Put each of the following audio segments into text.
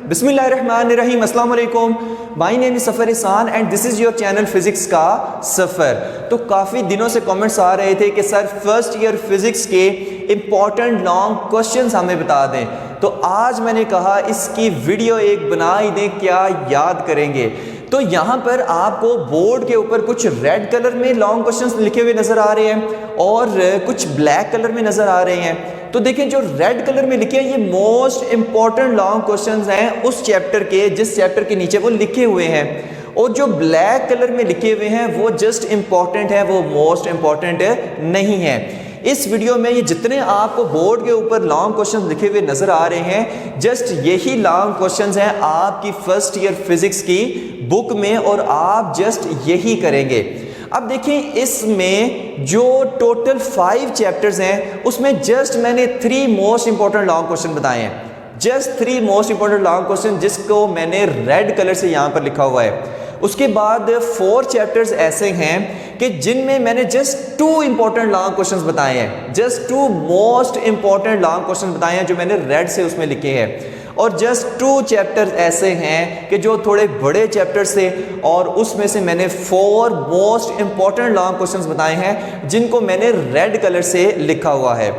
बिस्मिल्लाहिर्रहमानिर्रहीम, अस्सलाम वालेकुम। My name is Safar Ihsan and this is your channel physics का सफ़र। तो काफ़ी दिनों से कमेंट्स आ रहे थे कि सर फर्स्ट ईयर फिज़िक्स के इम्पॉर्टेंट लॉन्ग क्वेश्चंस हमें बता दें, तो आज मैंने कहा इसकी वीडियो एक बना ही दें, क्या याद करेंगे। तो यहाँ पर आपको बोर्ड के ऊपर कुछ रेड कलर में लॉन्ग क्वेश्चंस लिखे हुए नज़र आ रहे हैं और कुछ ब्लैक कलर में नज़र आ रहे हैं। तो देखें, जो रेड कलर में लिखे हैं ये मोस्ट इंपॉर्टेंट लॉन्ग क्वेश्चंस हैं उस चैप्टर के जिस चैप्टर के नीचे वो लिखे हुए हैं, और जो ब्लैक कलर में लिखे हुए हैं वो जस्ट इंपॉर्टेंट है, वो मोस्ट इंपॉर्टेंट नहीं है। इस वीडियो में ये जितने आपको बोर्ड के ऊपर लॉन्ग क्वेश्चंस लिखे हुए नजर आ रहे हैं, जस्ट यही लॉन्ग क्वेश्चंस हैं आपकी फर्स्ट ईयर फिजिक्स की बुक में, और आप जस्ट यही करेंगे। अब देखें, इसमें जो टोटल 5 चैप्टर्स हैं उसमें जस्ट मैंने 3 मोस्ट इंपॉर्टेंट लॉन्ग क्वेश्चन बताए हैं, just 3 most important long question जिसको मैंने रेड कलर से यहाँ पर लिखा हुआ है। उसके बाद 4 चैप्टर्स ऐसे हैं कि जिनमें मैंने जस्ट 2 इंपॉर्टेंट लॉन्ग क्वेश्चंस बताए हैं, just 2 most important long question बताए हैं जो मैंने रेड से उसमें लिखे हैं, और जस्ट 2 चैप्टर्स ऐसे हैं कि जो थोड़े बड़े चैप्टर्स थे और उसमें से मैंने 4 मोस्ट इंपॉर्टेंट लॉन्ग क्वेश्चंस बताए हैं जिनको मैंने रेड कलर से लिखा हुआ है।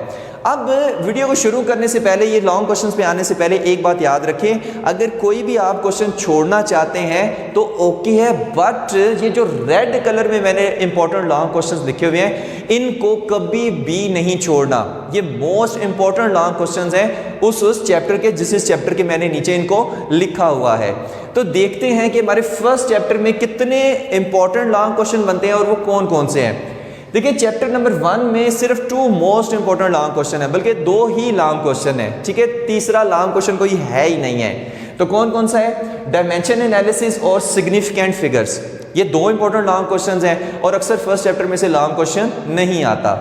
अब वीडियो को शुरू करने से पहले, ये लॉन्ग क्वेश्चंस पे आने से पहले एक बात याद रखें, अगर कोई भी आप क्वेश्चन छोड़ना चाहते हैं तो ओके है, बट ये जो रेड कलर में मैंने इंपॉर्टेंट लॉन्ग क्वेश्चंस लिखे हुए हैं इनको कभी भी नहीं छोड़ना। ये मोस्ट इंपॉर्टेंट लॉन्ग क्वेश्चंस हैं उस चैप्टर के जिस चैप्टर के मैंने नीचे इनको लिखा हुआ है। तो देखते हैं कि हमारे फर्स्ट चैप्टर में कितने इंपॉर्टेंट लॉन्ग क्वेश्चन बनते हैं और वो कौन कौन से हैं। देखिए, चैप्टर नंबर 1 में सिर्फ 2 मोस्ट इंपॉर्टेंट लॉन्ग क्वेश्चन है, बल्कि 2 ही लॉन्ग क्वेश्चन है, ठीक है, तीसरा लॉन्ग क्वेश्चन कोई है ही नहीं है। तो कौन कौन सा है? डायमेंशन एनालिसिस और सिग्निफिकेंट फिगर्स, ये 2 इंपॉर्टेंट लॉन्ग क्वेश्चन हैं और अक्सर फर्स्ट चैप्टर में से लॉन्ग क्वेश्चन नहीं आता।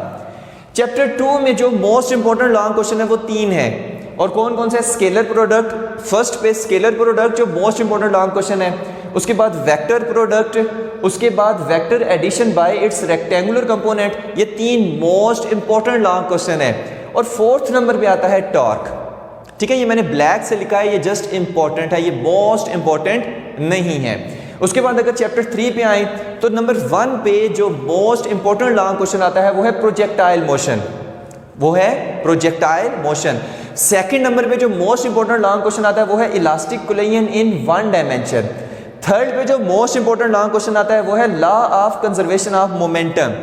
चैप्टर 2 में जो मोस्ट इंपॉर्टेंट लॉन्ग क्वेश्चन है वो 3 है, और कौन कौन सा है? स्केलर प्रोडक्ट, फर्स्ट पे स्केलर प्रोडक्ट जो मोस्ट इंपॉर्टेंट लॉन्ग क्वेश्चन है, उसके बाद वेक्टर प्रोडक्ट, उसके बाद vector addition by its rectangular component, ये 3 मोस्ट इंपॉर्टेंट लॉन्ग क्वेश्चन है। और 4th नंबर पे आता है टॉर्क, ठीक है, ये मैंने ब्लैक से लिखा है, ये जस्ट इंपॉर्टेंट है, ये मोस्ट इंपॉर्टेंट नहीं है। उसके बाद अगर चैप्टर 3 पे आए तो नंबर 1 पे जो मोस्ट इंपॉर्टेंट लॉन्ग क्वेश्चन आता है वो है प्रोजेक्टाइल मोशन, वो है प्रोजेक्टाइल मोशन। सेकंड नंबर पे जो मोस्ट इंपॉर्टेंट लॉन्ग क्वेश्चन आता है वो है इलास्टिक कोलिजन इन 1 डायमेंशन। थर्ड पे जो मोस्ट इंपॉर्टेंट लॉन्ग क्वेश्चन आता है वो है law of conservation of momentum.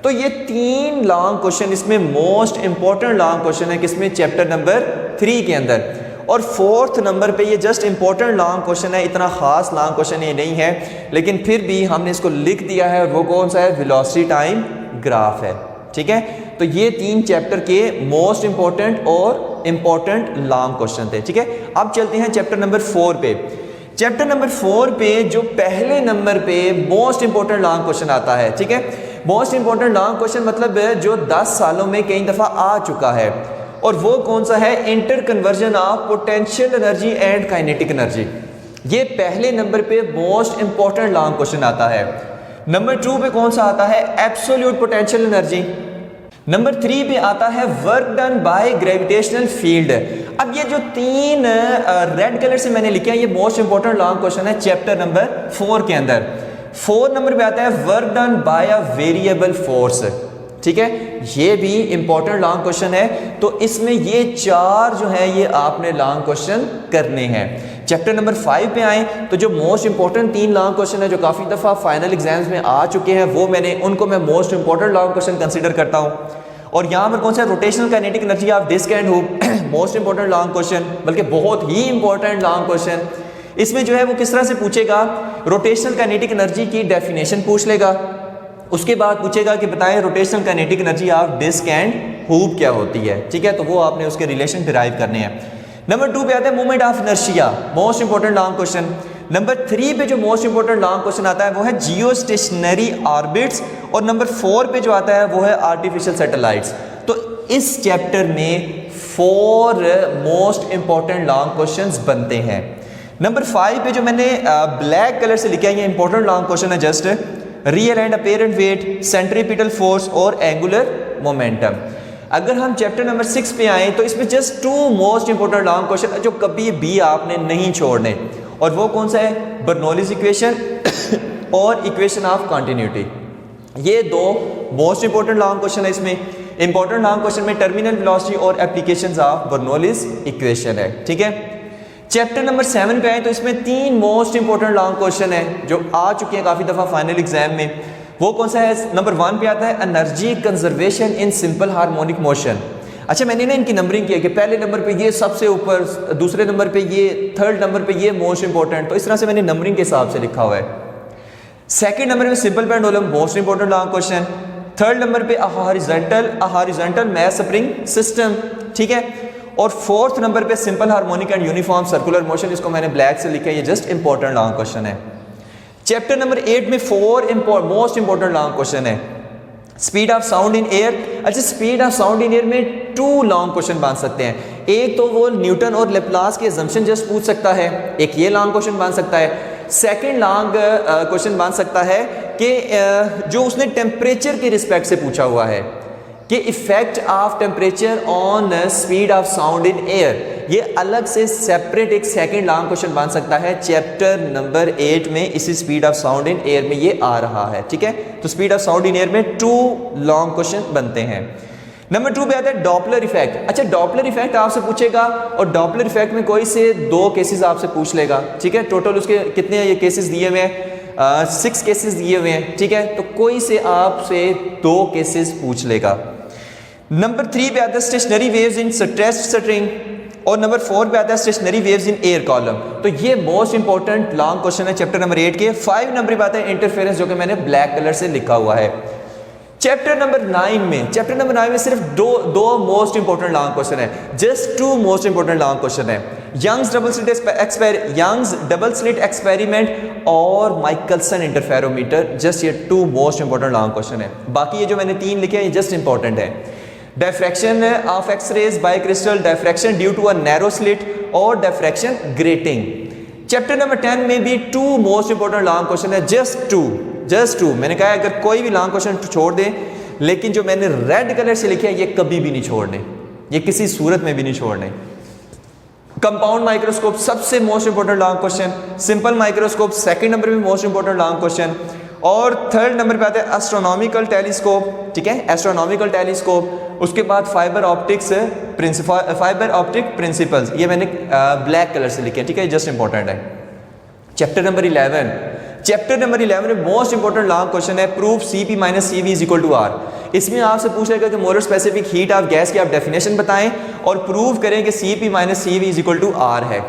तो ये 3 लॉन्ग क्वेश्चन इसमें मोस्ट इंपॉर्टेंट लॉन्ग क्वेश्चन है किसमें? चैप्टर नंबर 3 के अंदर। और 4th नंबर पे ये जस्ट इंपॉर्टेंट लॉन्ग क्वेश्चन है, इतना खास लॉन्ग क्वेश्चन ये नहीं है, लेकिन फिर भी हमने इसको लिख दिया है, और वो कौन सा है? वेलोसिटी टाइम ग्राफ है, ठीक है। तो ये 3 चैप्टर के मोस्ट इंपॉर्टेंट और इंपॉर्टेंट लॉन्ग क्वेश्चन थे, ठीक है। अब चलते हैं चैप्टर नंबर 4 पे। चैप्टर नंबर 4 पे जो पहले नंबर पे मोस्ट इंपॉर्टेंट लॉन्ग क्वेश्चन आता है, ठीक है, मोस्ट इंपॉर्टेंट लॉन्ग क्वेश्चन मतलब जो 10 सालों में कई दफ़ा आ चुका है, और वो कौन सा है? Inter conversion of potential energy and kinetic energy. ये पहले नंबर पे मोस्ट इंपॉर्टेंट लॉन्ग क्वेश्चन आता है। नंबर 2 पे कौन सा आता है? Absolute potential energy. नंबर 3 पे आता है work done by gravitational field. अब ये जो 3 रेड कलर से मैंने लिखे हैं ये मोस्ट इंपॉर्टेंट लॉन्ग क्वेश्चन है चैप्टर नंबर 4 के अंदर। 4 नंबर पे आता है work done by a variable force, ठीक है, ये भी इंपॉर्टेंट लॉन्ग क्वेश्चन है। तो इसमें ये 4 जो है ये आपने लॉन्ग क्वेश्चन करने हैं। चैप्टर नंबर 5 पे आए तो जो मोस्ट इंपॉर्टेंट 3 लॉन्ग क्वेश्चन है जो काफ़ी दफ़ा फाइनल एग्जाम्स में आ चुके हैं, वो उनको मैं most important long question consider करता हूँ। और यहाँ पर कौन सा? Rotational kinetic energy of disc and hook, most important long question, बल्कि बहुत ही इंपॉर्टेंट लॉन्ग क्वेश्चन। इसमें जो है वो किस तरह से पूछेगा? रोटेशनल काइनेटिक एनर्जी की डेफिनेशन पूछ लेगा, उसके बाद पूछेगा कि बताएं rotational kinetic energy of disc and hook क्या होती है, ठीक है, तो वो आपने उसके रिलेशन डिराइव करने हैं। नंबर 2 पे आता है moment of inertia, most important long question. Number 3 पे जो मोस्ट इंपॉर्टेंट लॉन्ग क्वेश्चन आता है वो है जियो स्टेशनरी ऑर्बिट्स, और नंबर 4 पे जो आता है वो है आर्टिफिशियल सैटेलाइट्स। तो इस चैप्टर में 4 मोस्ट इंपॉर्टेंट लॉन्ग क्वेश्चंस बनते हैं। नंबर 5 पे जो मैंने ब्लैक कलर से लिखा है ये इंपॉर्टेंट लॉन्ग क्वेश्चन है, just real and apparent wait, centripetal force और एंगुलर मोमेंटम। अगर हम चैप्टर नंबर 6 पे आए तो इसमें just 2 most important long question जो कभी भी आपने नहीं छोड़ने, और वो कौन सा है, बर्नौलीज इक्वेशन और इक्वेशन ऑफ कंटिन्यूटी। ये 2 मोस्ट इंपॉर्टेंट लॉन्ग क्वेश्चन है। इसमें इंपॉर्टेंट लॉन्ग क्वेश्चन में टर्मिनल वेलोसिटी और एप्लीकेशंस ऑफ बर्नौलीज इक्वेशन है, ठीक है। चैप्टर नंबर 7 पे आए तो इसमें 3 मोस्ट इंपॉर्टेंट लॉन्ग क्वेश्चन है जो आ चुके हैं काफ़ी दफ़ा फाइनल एग्जाम में। वो कौन सा है, नंबर 1 पे आता है energy conservation in simple harmonic motion. अच्छा, मैंने ना इनकी नंबरिंग किया कि पहले नंबर पे ये सबसे ऊपर, दूसरे नंबर पे ये, थर्ड नंबर पे ये मोस्ट इंपॉर्टेंट, तो इस तरह से मैंने नंबरिंग के हिसाब से लिखा हुआ है। सेकंड नंबर में simple pendulum most important long question. Third number पे हॉरिजॉन्टल मैस स्प्रिंग सिस्टम, ठीक है। और फोर्थ नंबर पे simple harmonic and uniform circular motion, इसको मैंने ब्लैक से लिखा है, ये जस्ट इंपॉर्टेंट लॉन्ग क्वेश्चन है। चैप्टर नंबर 8 में 4 मोस्ट इंपॉर्टेंट लॉन्ग क्वेश्चन है। Speed of sound in air. अच्छा, speed of sound in air में 2 लॉन्ग क्वेश्चन बन सकते हैं। एक तो वो न्यूटन और लेप्लास के असम्पशन जस्ट पूछ सकता है, एक ये लॉन्ग क्वेश्चन बन सकता है। सेकंड लॉन्ग क्वेश्चन बन सकता है कि जो उसने टेम्परेचर के रिस्पेक्ट से पूछा हुआ है कि effect of temperature on speed of sound in air, ये अलग से सेपरेट एक सेकंड लॉन्ग क्वेश्चन बन सकता है। चैप्टर नंबर 8 में इसी speed of sound in air में ये आ रहा है, ठीक है। तो speed of sound in air में 2 लॉन्ग क्वेश्चन बनते हैं। नंबर 2 पे आता है डॉपलर इफेक्ट। अच्छा, डॉपलर इफेक्ट आपसे पूछेगा और डॉपलर इफेक्ट में कोई से 2 केसेस आपसे पूछ लेगा, ठीक है। टोटल उसके कितने ये केसेस दिए हुए हैं, 6 केसेस दिए हुए हैं, ठीक है। तो कोई से आपसे 2 केसेस पूछ लेगा। नंबर 3 पे आता है stationery waves in stressed string, और नंबर 4 पे आता है stationery waves in air column. तो ये मोस्ट इंपॉर्टेंट लॉन्ग क्वेश्चन है चैप्टर नंबर 8 के। 5 नंबर पे आता है इंटरफेरेंस, जो कि मैंने ब्लैक कलर से लिखा हुआ है। चैप्टर नंबर 9 में सिर्फ दो मोस्ट इंपॉर्टेंट लॉन्ग क्वेश्चन है, just 2 most important long question है। यंग्स डबल स्लिट एक्सपेरिमेंट और माइकलसन इंटरफेरोमीटर, जस्ट ये 2 मोस्ट इंपॉर्टेंट लॉन्ग क्वेश्चन है। बाकी ये जो मैंने 3 लिखे हैं ये जस्ट इंपॉर्टेंट है। Diffraction of X-rays by crystal, diffraction due to a narrow slit और डिफ्रैक्शन ग्रेटिंग। चैप्टर नंबर 10 में भी 2 मोस्ट इंपॉर्टेंट लॉन्ग क्वेश्चन है, जस्ट टू। मैंने कहा अगर कोई भी लॉन्ग क्वेश्चन छोड़ दें, लेकिन जो मैंने रेड कलर से लिखे हैं ये कभी भी नहीं छोड़ने, ये किसी सूरत में भी नहीं छोड़ने। कंपाउंड माइक्रोस्कोप सबसे most important long question. Simple microscope second number पे मोस्ट इंपॉर्टेंट लॉन्ग क्वेश्चन। और थर्ड नंबर पे आता है एस्ट्रोनॉमिकल टेलीस्कोप, ठीक है, एस्ट्रोनॉमिकल टेलीस्कोप। उसके बाद फाइबर ऑप्टिक प्रिंसिपल्स, ये मैंने ब्लैक कलर से लिखे हैं, ठीक है, जस्ट इंपॉर्टेंट है। चैप्टर नंबर 11 में मोस्ट इंपॉर्टेंट लॉन्ग क्वेश्चन है, proof Cp minus Cv is equal to R। इसमें आपसे पूछेगा कि molar specific heat of gas की आप डेफिनेशन बताएं और प्रूव करें कि Cp minus Cv is equal to R है।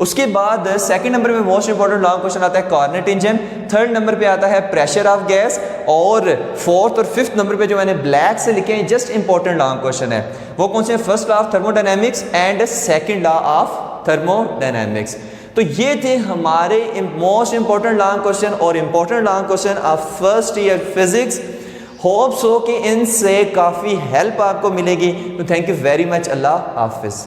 उसके बाद सेकंड नंबर में मोस्ट इंपॉर्टेंट लॉन्ग क्वेश्चन आता है कार्नेट इंजन। थर्ड नंबर पे आता है प्रेशर ऑफ गैस, और फोर्थ और फिफ्थ नंबर पे जो मैंने ब्लैक से लिखे हैं जस्ट इंपॉर्टेंट लॉन्ग क्वेश्चन है। वो कौन से, first law of thermodynamics and second law of thermodynamics. तो ये थे हमारे मोस्ट इंपॉर्टेंट लॉन्ग क्वेश्चन और important long question of first year physics. Hope so कि इनसे काफ़ी हेल्प आपको मिलेगी। तो थैंक यू वेरी मच। अल्लाह हाफिज़।